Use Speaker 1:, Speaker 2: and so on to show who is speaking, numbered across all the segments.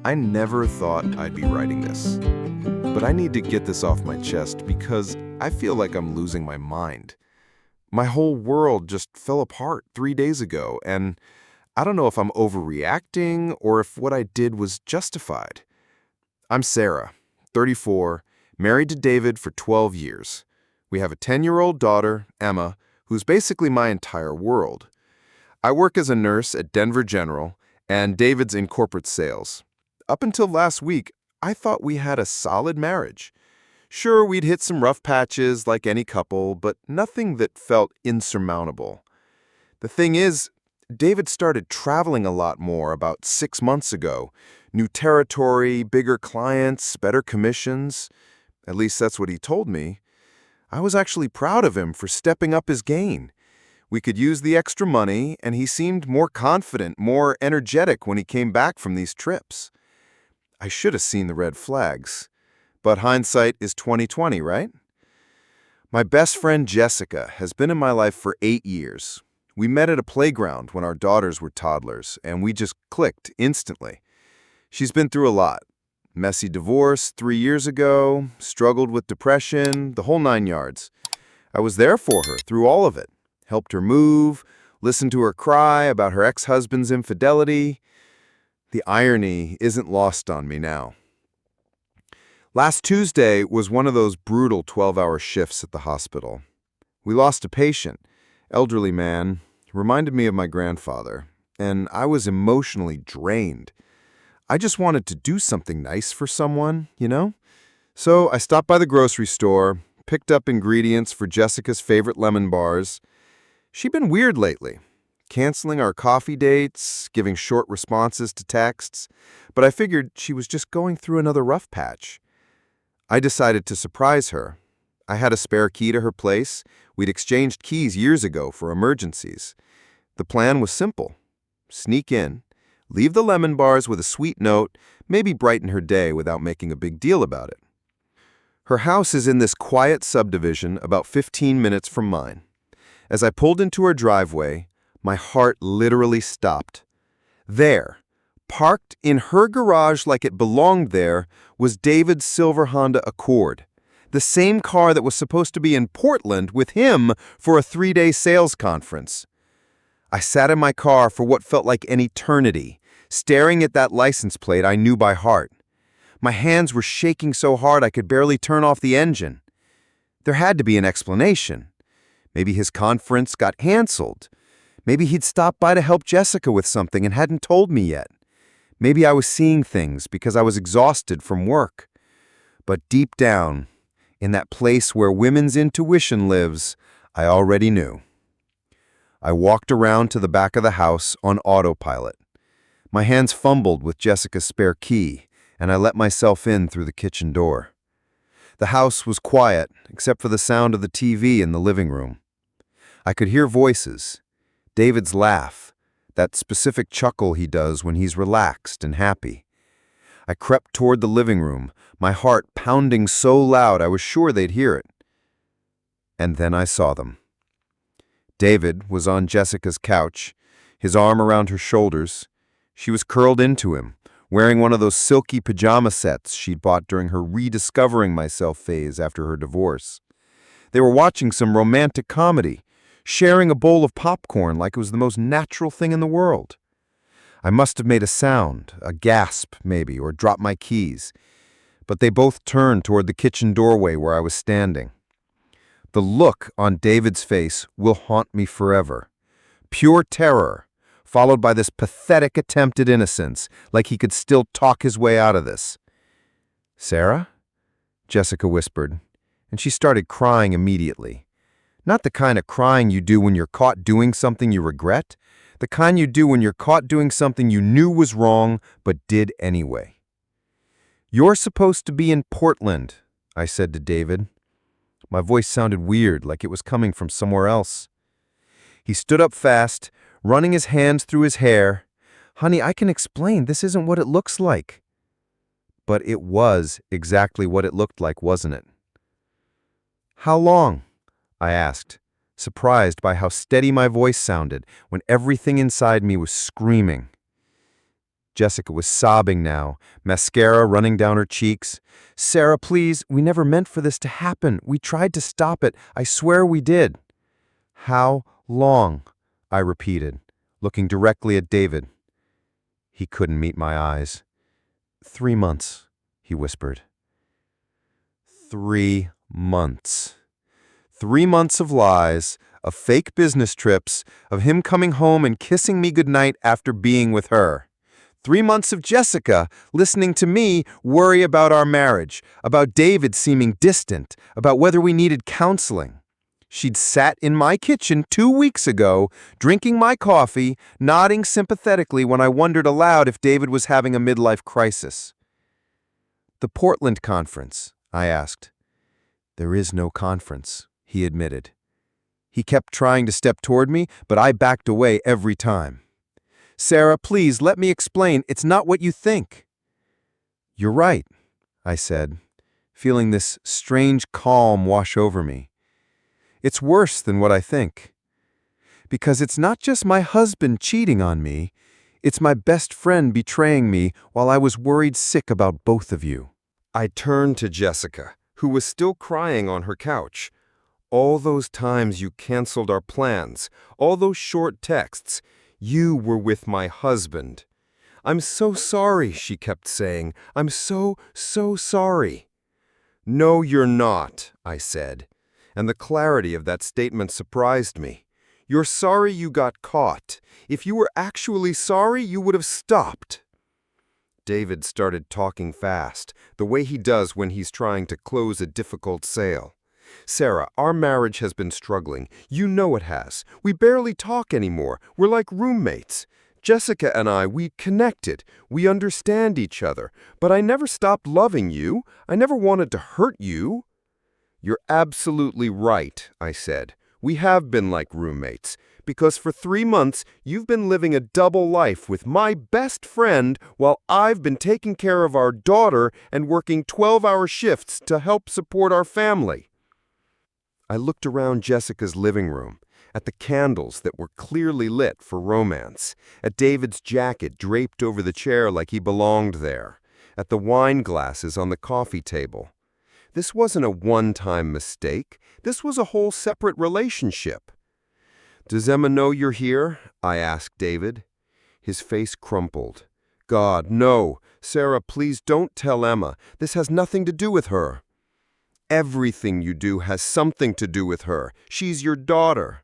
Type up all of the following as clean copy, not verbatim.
Speaker 1: I never thought I'd be writing this, but I need to get this off my chest because I feel like I'm losing my mind. My whole world just fell apart 3 days ago, and I don't know if I'm overreacting or if what I did was justified. I'm Sarah, 34, married to David for 12 years. We have a 10-year-old daughter, Emma, who's basically my entire world. I work as a nurse at Denver General, and David's in corporate sales. Up until last week, I thought we had a solid marriage. Sure, we'd hit some rough patches like any couple, but nothing that felt insurmountable. The thing is, David started traveling a lot more about 6 months ago. New territory, bigger clients, better commissions. At least that's what he told me. I was actually proud of him for stepping up his game. We could use the extra money, and he seemed more confident, more energetic when he came back from these trips. I should have seen the red flags. But hindsight is 20/20, right? My best friend Jessica has been in my life for 8 years. We met at a playground when our daughters were toddlers, and we just clicked instantly. She's been through a lot. Messy divorce 3 years ago, struggled with depression, the whole 9 yards. I was there for her through all of it. Helped her move, listened to her cry about her ex-husband's infidelity. The irony isn't lost on me now. Last Tuesday was one of those brutal 12-hour shifts at the hospital. We lost a patient, elderly man, reminded me of my grandfather, and I was emotionally drained. I just wanted to do something nice for someone, you know? So I stopped by the grocery store, picked up ingredients for Jessica's favorite lemon bars. She'd been weird lately. Canceling our coffee dates, giving short responses to texts, but I figured she was just going through another rough patch. I decided to surprise her. I had a spare key to her place. We'd exchanged keys years ago for emergencies. The plan was simple. Sneak in, leave the lemon bars with a sweet note, maybe brighten her day without making a big deal about it. Her house is in this quiet subdivision about 15 minutes from mine. As I pulled into her driveway, my heart literally stopped. There, parked in her garage like it belonged there, was David's silver Honda Accord, the same car that was supposed to be in Portland with him for a 3-day sales conference. I sat in my car for what felt like an eternity, staring at that license plate I knew by heart. My hands were shaking so hard I could barely turn off the engine. There had to be an explanation. Maybe his conference got canceled. Maybe he'd stopped by to help Jessica with something and hadn't told me yet. Maybe I was seeing things because I was exhausted from work. But deep down, in that place where women's intuition lives, I already knew. I walked around to the back of the house on autopilot. My hands fumbled with Jessica's spare key, and I let myself in through the kitchen door. The house was quiet, except for the sound of the TV in the living room. I could hear voices. David's laugh, that specific chuckle he does when he's relaxed and happy. I crept toward the living room, my heart pounding so loud I was sure they'd hear it. And then I saw them. David was on Jessica's couch, his arm around her shoulders. She was curled into him, wearing one of those silky pajama sets she'd bought during her rediscovering myself phase after her divorce. They were watching some romantic comedy, sharing a bowl of popcorn like it was the most natural thing in the world. I must have made a sound, a gasp maybe, or dropped my keys, but they both turned toward the kitchen doorway where I was standing. The look on David's face will haunt me forever. Pure terror, followed by this pathetic attempt at innocence, like he could still talk his way out of this. "Sarah?" Jessica whispered, and she started crying immediately. Not the kind of crying you do when you're caught doing something you regret, the kind you do when you're caught doing something you knew was wrong but did anyway. "You're supposed to be in Portland," I said to David. My voice sounded weird, like it was coming from somewhere else. He stood up fast, running his hands through his hair. "Honey, I can explain. This isn't what it looks like." But it was exactly what it looked like, wasn't it? "How long?" I asked, surprised by how steady my voice sounded when everything inside me was screaming.
Speaker 2: Jessica was sobbing now, mascara running down her cheeks. "Sarah, please, we never meant for this to happen. We tried to stop it. I swear we did." "How long?" I repeated, looking directly at David. He couldn't meet my eyes. "3 months," he whispered. 3 months. 3 months of lies, of fake business trips, of him coming home and kissing me goodnight after being with her. 3 months of Jessica listening to me worry about our marriage, about David seeming distant, about whether we needed counseling. She'd sat in my kitchen 2 weeks ago, drinking my coffee, nodding sympathetically when I wondered aloud if David was having a midlife crisis. "The Portland conference," I asked. "There is no conference," he admitted. He kept trying to step toward me, but I backed away every time. "Sarah, please, let me explain. It's not what you think." "You're right," I said, feeling this strange calm wash over me. "It's worse than what I think. Because it's not just my husband cheating on me, it's my best friend betraying me while I was worried sick about both of you."
Speaker 1: I turned to Jessica, who was still crying on her couch. "All those times you canceled our plans, all those short texts, you were with my husband. I'm so sorry," she kept saying. "I'm so sorry." "No, you're not," I said, and the clarity of that statement surprised me. "You're sorry you got caught. If you were actually sorry, you would have stopped." David started talking fast, the way he does when he's trying to close a difficult sale. "Sarah, our marriage has been struggling. You know it has. We barely talk anymore. We're like roommates. Jessica and I, we connected. We understand each other. But I never stopped loving you. I never wanted to hurt you." "You're absolutely right," I said. "We have been like roommates. Because for 3 months, you've been living a double life with my best friend while I've been taking care of our daughter and working 12-hour shifts to help support our family." I looked around Jessica's living room, at the candles that were clearly lit for romance, at David's jacket draped over the chair like he belonged there, at the wine glasses on the coffee table. This wasn't a one-time mistake. This was a whole separate relationship. "Does Emma know you're here?" I asked David. His face crumpled. "God, no. Sarah, please don't tell Emma. This has nothing to do with her." "Everything you do has something to do with her. She's your daughter."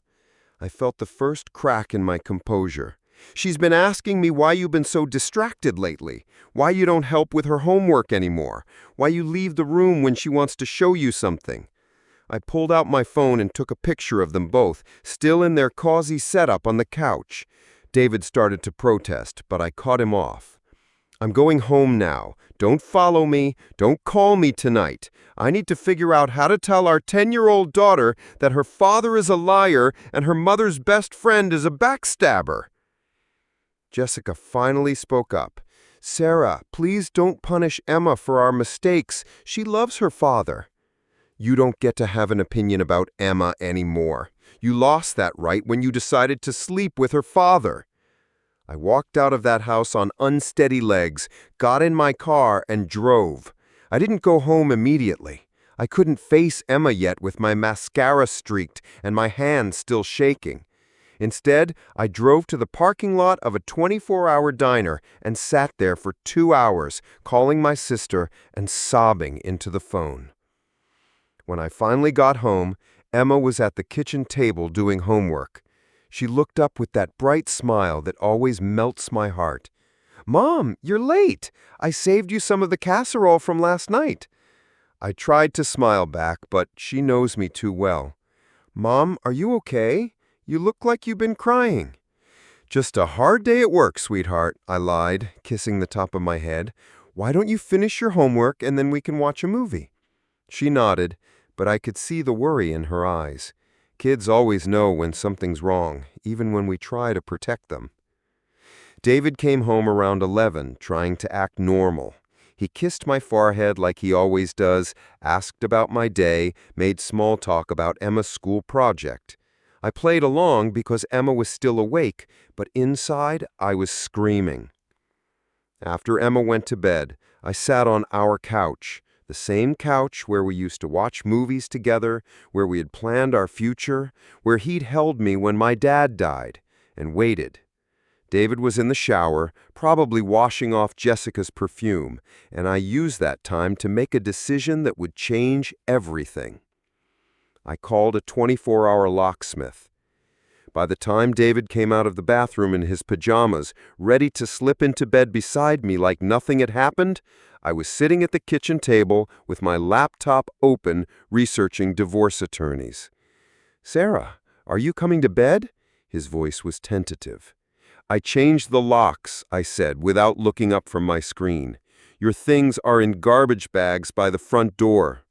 Speaker 1: I felt the first crack in my composure. "She's been asking me why you've been so distracted lately, why you don't help with her homework anymore, why you leave the room when she wants to show you something." I pulled out my phone and took a picture of them both, still in their cozy setup on the couch. David started to protest, but I caught him off. "I'm going home now. Don't follow me. Don't call me tonight. I need to figure out how to tell our 10-year-old daughter that her father is a liar and her mother's best friend is a backstabber." Jessica finally spoke up. "Sarah, please don't punish Emma for our mistakes. She loves her father." "You don't get to have an opinion about Emma anymore. You lost that right when you decided to sleep with her father." I walked out of that house on unsteady legs, got in my car, and drove. I didn't go home immediately. I couldn't face Emma yet with my mascara streaked and my hands still shaking. Instead, I drove to the parking lot of a 24-hour diner and sat there for 2 hours, calling my sister and sobbing into the phone. When I finally got home, Emma was at the kitchen table doing homework. She looked up with that bright smile that always melts my heart. "Mom, you're late. I saved you some of the casserole from last night." I tried to smile back, but she knows me too well. "Mom, are you okay? You look like you've been crying." "Just a hard day at work, sweetheart," I lied, kissing the top of my head. "Why don't you finish your homework and then we can watch a movie?" She nodded, but I could see the worry in her eyes. Kids always know when something's wrong, even when we try to protect them. David came home around 11, trying to act normal. He kissed my forehead like he always does, asked about my day, made small talk about Emma's school project. I played along because Emma was still awake, but inside I was screaming.
Speaker 2: After Emma went to bed, I sat on our couch, the same couch where we used to watch movies together, where we had planned our future, where he'd held me when my dad died, and waited. David was in the shower, probably washing off Jessica's perfume, and I used that time to make a decision that would change everything. I called a 24-hour locksmith. By the time David came out of the bathroom in his pajamas, ready to slip into bed beside me like nothing had happened, I was sitting at the kitchen table with my laptop open, researching divorce attorneys. "Sarah, are you coming to bed?" His voice was tentative. "I changed the locks," I said, without looking up from my screen. "Your things are in garbage bags by the front door."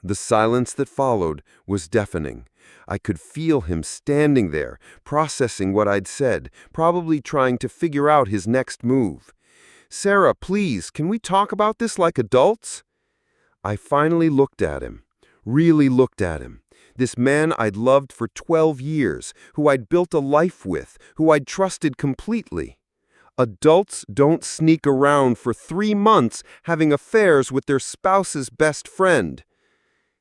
Speaker 2: The silence that followed was deafening. I could feel him standing there, processing what I'd said, probably trying to figure out his next move. "Sarah, please, can we talk about this like adults?" I finally looked at him, really looked at him. This man I'd loved for 12 years, who I'd built a life with, who I'd trusted completely. Adults don't sneak around for 3 months having affairs with their spouse's best friend.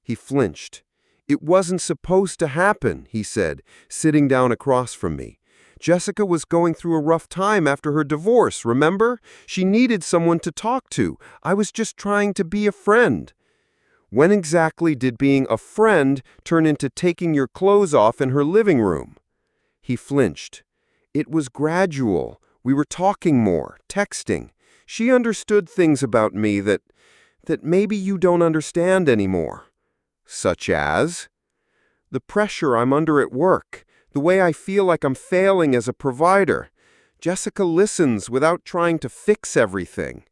Speaker 2: He flinched. "It wasn't supposed to happen," he said, sitting down across from me. "Jessica was going through a rough time after her divorce, remember? She needed someone to talk to. I was just trying to be a friend." "When exactly did being a friend turn into taking your clothes off in her living room?" He flinched. "It was gradual. We were talking more, texting. She understood things about me that maybe you don't understand anymore." "Such as?" "The pressure I'm under at work, the way I feel like I'm failing as a provider. Jessica listens without trying to fix everything."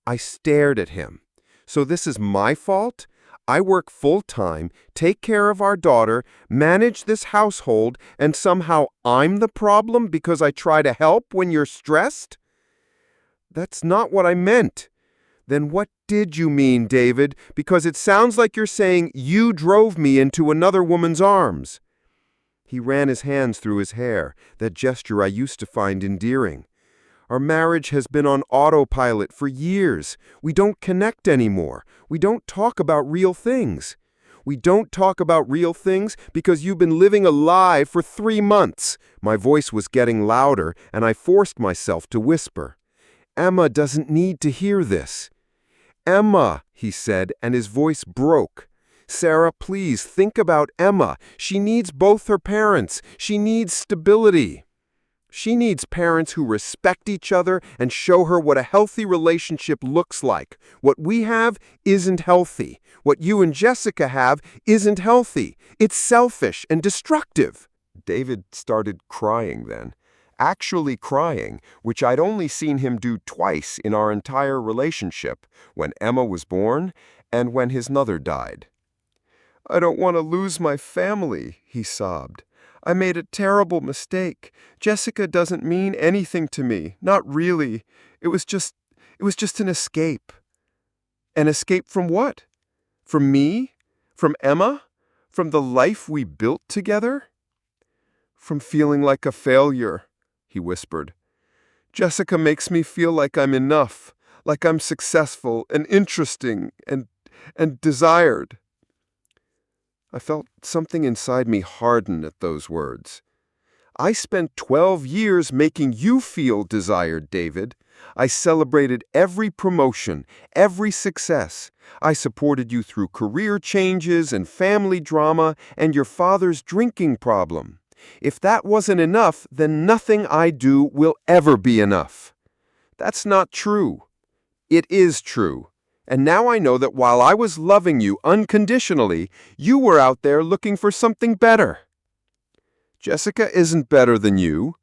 Speaker 2: I stared at him. "So this is my fault? I work full-time, take care of our daughter, manage this household, and somehow I'm the problem because I try to help when you're stressed?" "That's not what I meant." "Then what did you mean, David? Because it sounds like you're saying you drove me into another woman's arms." He ran his hands through his hair, that gesture I used to find endearing. "Our marriage has been on autopilot for years. We don't connect anymore. We don't talk about real things. We don't talk about real things because you've been living a lie for 3 months." My voice was getting louder, and I forced myself to whisper. "Emma doesn't need to hear this." "Emma," he said, and his voice broke. "Sarah, please think about Emma. She needs both her parents. She needs stability. She needs parents who respect each other and show her what a healthy relationship looks like. What we have isn't healthy. What you and Jessica have isn't healthy. It's selfish and destructive." David started crying then. Actually crying, which I'd only seen him do twice in our entire relationship, when Emma was born and when his mother died. "I don't want to lose my family," he sobbed. "I made a terrible mistake. Jessica doesn't mean anything to me, not really. It was just an escape." "An escape from what? From me? From Emma? From the life we built together?" "From feeling like a failure," he whispered. "Jessica makes me feel like I'm enough, like I'm successful and interesting and desired." I felt something inside me harden at those words. "I spent 12 years making you feel desired, David. I celebrated every promotion, every success. I supported you through career changes and family drama and your father's drinking problem. If that wasn't enough, then nothing I do will ever be enough." "That's not true." "It is true. And now I know that while I was loving you unconditionally, you were out there looking for something better." "Jessica isn't better than you.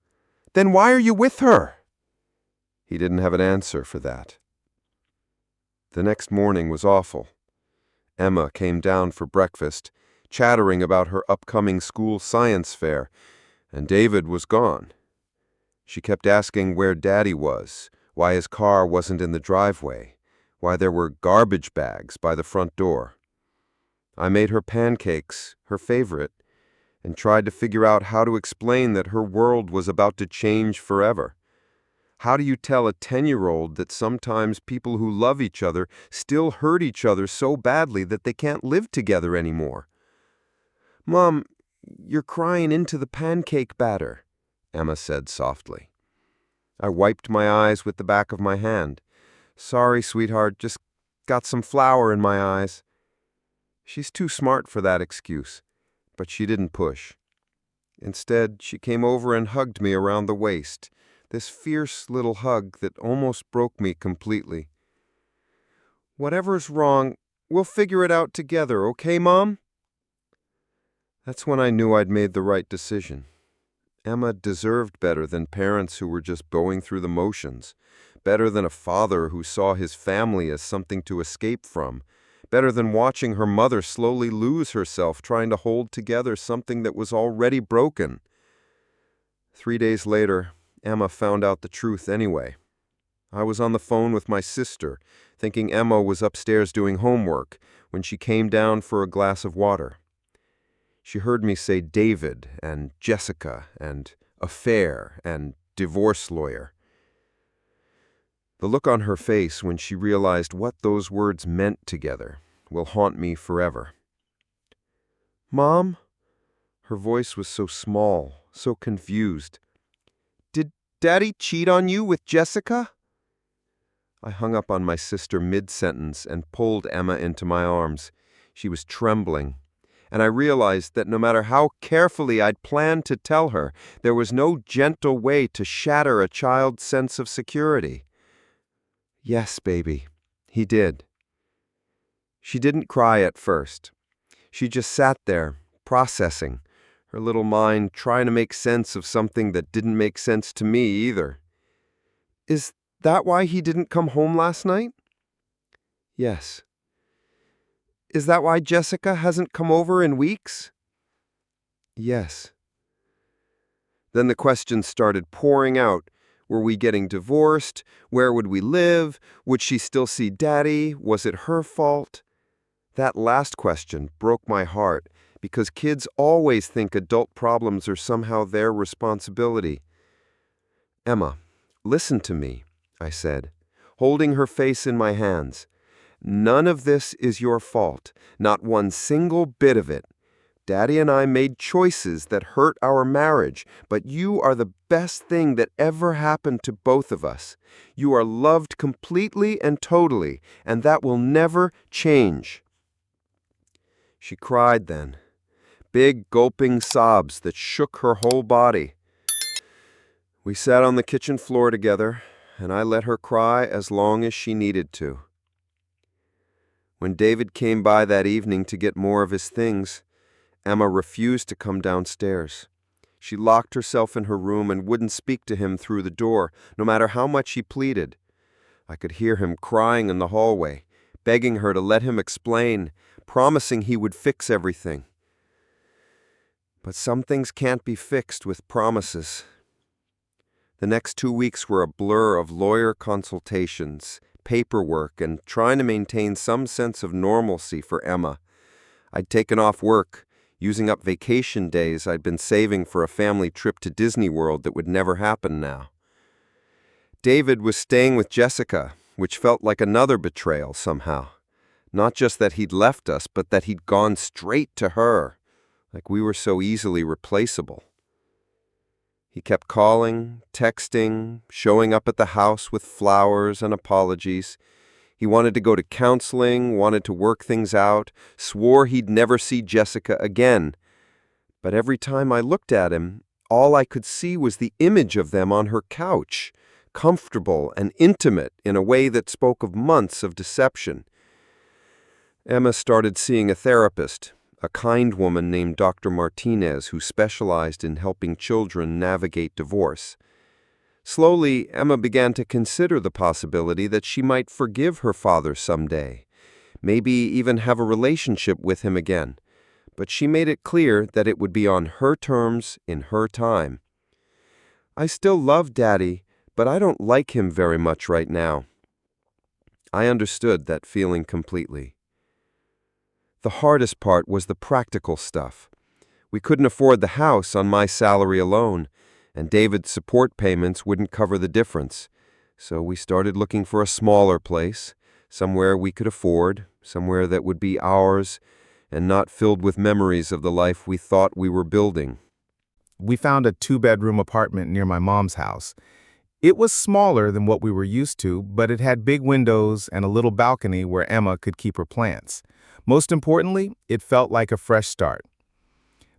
Speaker 2: Then why are you with her?" He didn't have an answer for that. The next morning was awful. Emma came down for breakfast, chattering about her upcoming school science fair, and David was gone. She kept asking where Daddy was, why his car wasn't in the driveway, why there were garbage bags by the front door. I made her pancakes, her favorite, and tried to figure out how to explain that her world was about to change forever. How do you tell a 10-year-old that sometimes people who love each other still hurt each other so badly that they can't live together anymore? Mom, you're crying into the pancake batter, Emma said softly. I wiped my eyes with the back of my hand. Sorry, sweetheart, just got some flour in my eyes. She's too smart for that excuse, but she didn't push. Instead, she came over and hugged me around the waist, this fierce little hug that almost broke me completely. Whatever's wrong, we'll figure it out together, okay, Mom? That's when I knew I'd made the right decision. Emma deserved better than parents who were just going through the motions, better than a father who saw his family as something to escape from, better than watching her mother slowly lose herself trying to hold together something that was already broken. 3 days later, Emma found out the truth anyway. I was on the phone with my sister, thinking Emma was upstairs doing homework, when she came down for a glass of water. She heard me say David and Jessica and affair and divorce lawyer. The look on her face when she realized what those words meant together will haunt me forever. Mom? Her voice was so small, so confused. Did Daddy cheat on you with Jessica? I hung up on my sister mid-sentence and pulled Emma into my arms. She was trembling, and I realized that no matter how carefully I'd planned to tell her, there was no gentle way to shatter a child's sense of security. Yes, baby, he did. She didn't cry at first. She just sat there, processing, her little mind trying to make sense of something that didn't make sense to me either. Is that why he didn't come home last night? Yes. Is that why Jessica hasn't come over in weeks? Yes. Then the questions started pouring out. Were we getting divorced? Where would we live? Would she still see Daddy? Was it her fault? That last question broke my heart because kids always think adult problems are somehow their responsibility. Emma, listen to me, I said, holding her face in my hands. None of this is your fault, not one single bit of it. Daddy and I made choices that hurt our marriage, but you are the best thing that ever happened to both of us. You are loved completely and totally, and that will never change. She cried then, big gulping sobs that shook her whole body. We sat on the kitchen floor together, and I let her cry as long as she needed to. When David came by that evening to get more of his things, Emma refused to come downstairs. She locked herself in her room and wouldn't speak to him through the door, no matter how much he pleaded. I could hear him crying in the hallway, begging her to let him explain, promising he would fix everything. But some things can't be fixed with promises. The next 2 weeks were a blur of lawyer consultations, paperwork, and trying to maintain some sense of normalcy for Emma. I'd taken off work, using up vacation days I'd been saving for a family trip to Disney World that would never happen now. David was staying with Jessica, which felt like another betrayal somehow. Not just that he'd left us, but that he'd gone straight to her, like we were so easily replaceable. He kept calling, texting, showing up at the house with flowers and apologies. He wanted to go to counseling, wanted to work things out, swore he'd never see Jessica again. But every time I looked at him, all I could see was the image of them on her couch, comfortable and intimate in a way that spoke of months of deception. Emma started seeing a therapist, a kind woman named Dr. Martinez who specialized in helping children navigate divorce. Slowly, Emma began to consider the possibility that she might forgive her father someday, maybe even have a relationship with him again. But she made it clear that it would be on her terms, in her time. I still love Daddy, but I don't like him very much right now. I understood that feeling completely. The hardest part was the practical stuff. We couldn't afford the house on my salary alone, and David's support payments wouldn't cover the difference. So we started looking for a smaller place, somewhere we could afford, somewhere that would be ours, and not filled with memories of the life we thought we were building.
Speaker 1: We found a two-bedroom apartment near my mom's house. It was smaller than what we were used to, but it had big windows and a little balcony where Emma could keep her plants. Most importantly, it felt like a fresh start.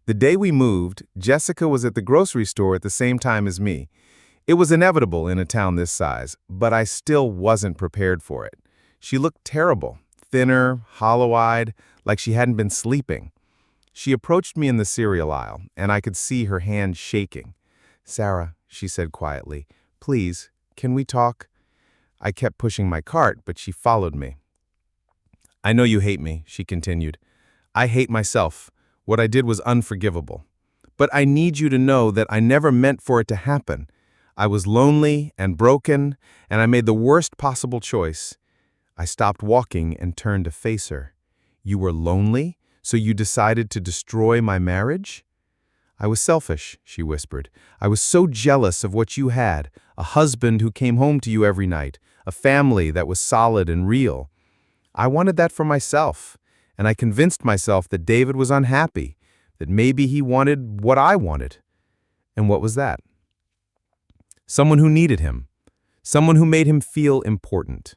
Speaker 1: The day we moved, Jessica was at the grocery store at the same time as me. It was inevitable in a town this size, but I still wasn't prepared for it. She looked terrible, thinner, hollow-eyed, like she hadn't been sleeping. She approached me in the cereal aisle, and I could see her hand shaking. "Sarah," she said quietly, "please, can we talk?" I kept pushing my cart, but she followed me. "I know you hate me," she continued. "I hate myself. What I did was unforgivable. But I need you to know that I never meant for it to happen. I was lonely and broken, and I made the worst possible choice." I stopped walking and turned to face her. "You were lonely, so you decided to destroy my marriage?" "I was selfish," she whispered. "I was so jealous of what you had, a husband who came home to you every night, a family that was solid and real. I wanted that for myself, and I convinced myself that David was unhappy, that maybe he wanted what I wanted." And what was that? Someone who needed him, someone who made him feel important.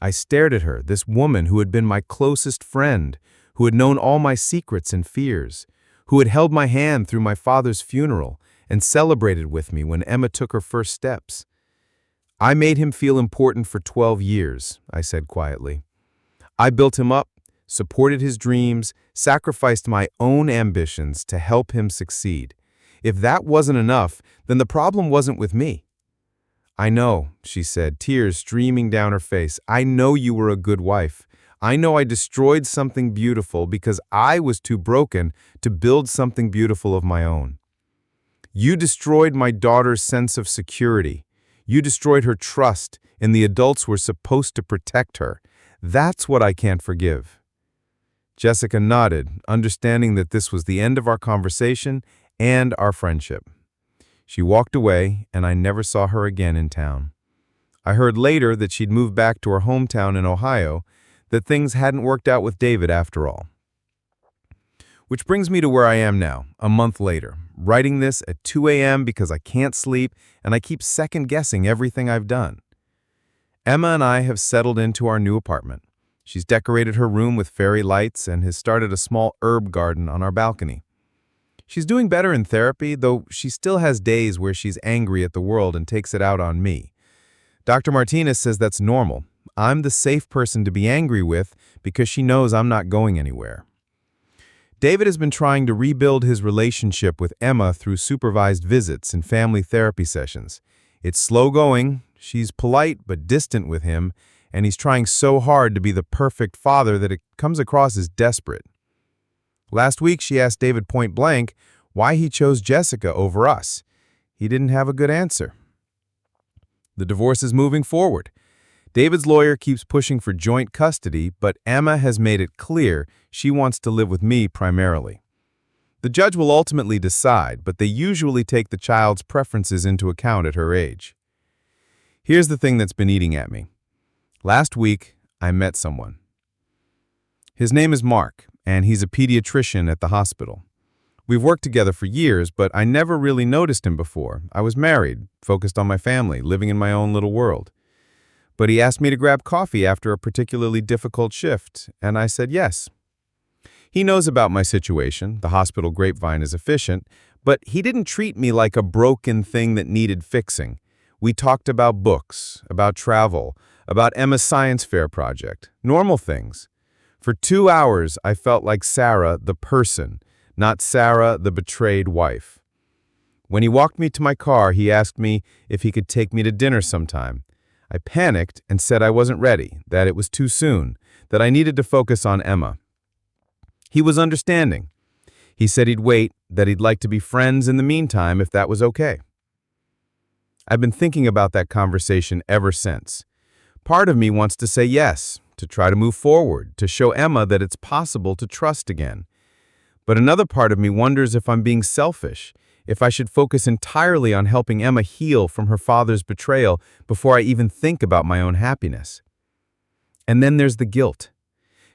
Speaker 1: I stared at her, this woman who had been my closest friend, who had known all my secrets and fears, who had held my hand through my father's funeral and celebrated with me when Emma took her first steps. "I made him feel important for 12 years, I said quietly. "I built him up, supported his dreams, sacrificed my own ambitions to help him succeed. If that wasn't enough, then the problem wasn't with me." "I know," she said, tears streaming down her face. "I know you were a good wife. I know I destroyed something beautiful because I was too broken to build something beautiful of my own. You destroyed my daughter's sense of security. You destroyed her trust in the adults who were supposed to protect her. That's what I can't forgive." Jessica nodded, understanding that this was the end of our conversation and our friendship. She walked away, and I never saw her again in town. I heard later that she'd moved back to her hometown in Ohio, that things hadn't worked out with David after all. Which brings me to where I am now, a month later, writing this at 2 a.m. because I can't sleep and I keep second-guessing everything I've done. Emma and I have settled into our new apartment. She's decorated her room with fairy lights and has started a small herb garden on our balcony. She's doing better in therapy, though she still has days where she's angry at the world and takes it out on me. Dr. Martinez says that's normal. I'm the safe person to be angry with because she knows I'm not going anywhere. David has been trying to rebuild his relationship with Emma through supervised visits and family therapy sessions. It's slow going, she's polite but distant with him, and he's trying so hard to be the perfect father that it comes across as desperate. Last week, she asked David point blank why he chose Jessica over us. He didn't have a good answer. The divorce is moving forward. David's lawyer keeps pushing for joint custody, but Emma has made it clear she wants to live with me primarily. The judge will ultimately decide, but they usually take the child's preferences into account at her age. Here's the thing that's been eating at me. Last week, I met someone. His name is Mark, and he's a pediatrician at the hospital. We've worked together for years, but I never really noticed him before. I was married, focused on my family, living in my own little world. But he asked me to grab coffee after a particularly difficult shift, and I said yes. He knows about my situation. The hospital grapevine is efficient, but he didn't treat me like a broken thing that needed fixing. We talked about books, about travel, about Emma's science fair project, normal things. For 2 hours, I felt like Sarah, the person, not Sarah, the betrayed wife. When he walked me to my car, he asked me if he could take me to dinner sometime. I panicked and said I wasn't ready, that it was too soon, that I needed to focus on Emma. He was understanding. He said he'd wait, that he'd like to be friends in the meantime if that was okay. I've been thinking about that conversation ever since. Part of me wants to say yes, to try to move forward, to show Emma that it's possible to trust again. But another part of me wonders if I'm being selfish,
Speaker 2: if I should focus entirely on helping Emma heal from her father's betrayal before I even think about my own happiness. And then there's the guilt.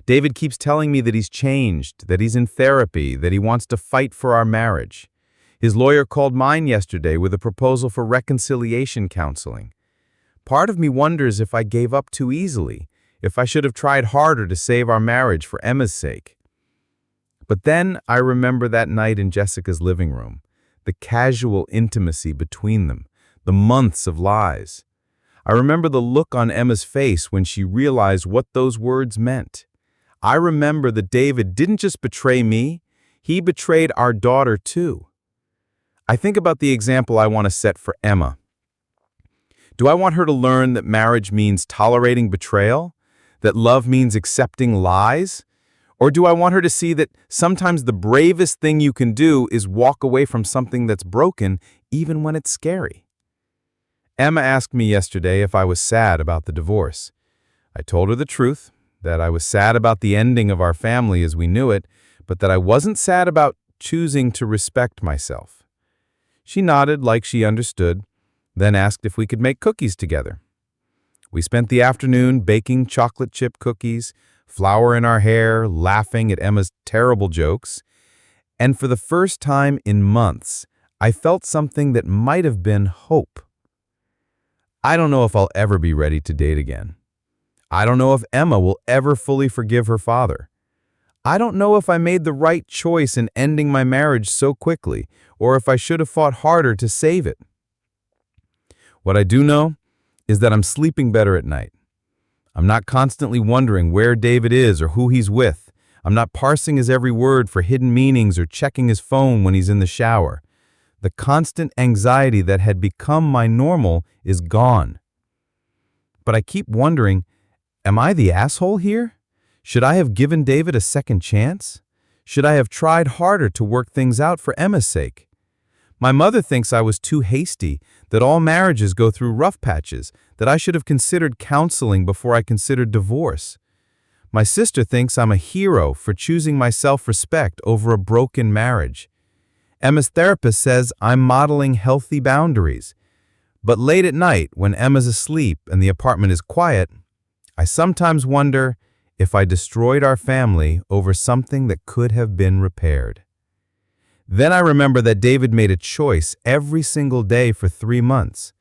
Speaker 2: David keeps telling me that he's changed, that he's in therapy, that he wants to fight for our marriage. His lawyer called mine yesterday with a proposal for reconciliation counseling. Part of me wonders if I gave up too easily, if I should have tried harder to save our marriage for Emma's sake. But then I remember that night in Jessica's living room, the casual intimacy between them, the months of lies. I remember the look on Emma's face when she realized what those words meant. I remember that David didn't just betray me, he betrayed our daughter too. I think about the example I want to set for Emma. Do I want her to learn that marriage means tolerating betrayal? That love means accepting lies? Or do I want her to see that sometimes the bravest thing you can do is walk away from something that's broken, even when it's scary? Emma asked me yesterday if I was sad about the divorce. I told her the truth, that I was sad about the ending of our family as we knew it, but that I wasn't sad about choosing to respect myself. She nodded like she understood, then asked if we could make cookies together. We spent the afternoon baking chocolate chip cookies, flour in our hair, laughing at Emma's terrible jokes, and for the first time in months, I felt something that might have been hope. I don't know if I'll ever be ready to date again. I don't know if Emma will ever fully forgive her father. I don't know if I made the right choice in ending my marriage so quickly, or if I should have fought harder to save it. What I do know is that I'm sleeping better at night. I'm not constantly wondering where David is or who he's with. I'm not parsing his every word for hidden meanings or checking his phone when he's in the shower. The constant anxiety that had become my normal is gone. But I keep wondering, am I the asshole here? Should I have given David a second chance? Should I have tried harder to work things out for Emma's sake? My mother thinks I was too hasty, that all marriages go through rough patches, that I should have considered counseling before I considered divorce. My sister thinks I'm a hero for choosing my self-respect over a broken marriage. Emma's therapist says I'm modeling healthy boundaries. But late at night, when Emma's asleep and the apartment is quiet, I sometimes wonder if I destroyed our family over something that could have been repaired. Then I remember that David made a choice every single day for 3 months.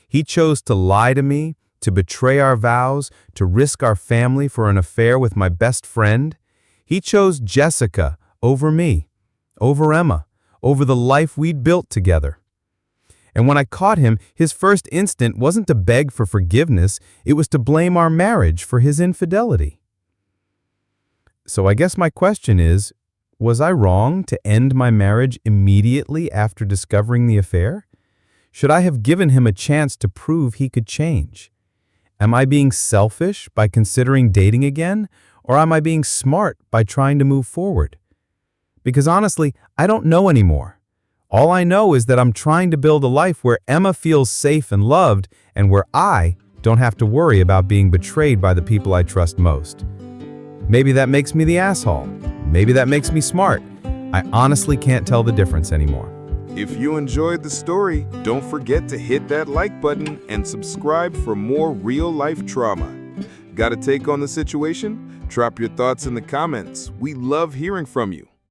Speaker 2: He chose to lie to me, to betray our vows, to risk our family for an affair with my best friend. He chose Jessica over me, over Emma, over the life we'd built together. And when I caught him, his first instinct wasn't to beg for forgiveness, it was to blame our marriage for his infidelity. So I guess my question is, was I wrong to end my marriage immediately after discovering the affair? Should I have given him a chance to prove he could change? Am I being selfish by considering dating again, or am I being smart by trying to move forward? Because honestly, I don't know anymore. All I know is that I'm trying to build a life where Emma feels safe and loved, and where I don't have to worry about being betrayed by the people I trust most. Maybe that makes me the asshole. Maybe that makes me smart. I honestly can't tell the difference anymore.
Speaker 1: If you enjoyed the story, don't forget to hit that like button and subscribe for more real-life trauma. Got a take on the situation? Drop your thoughts in the comments. We love hearing from you.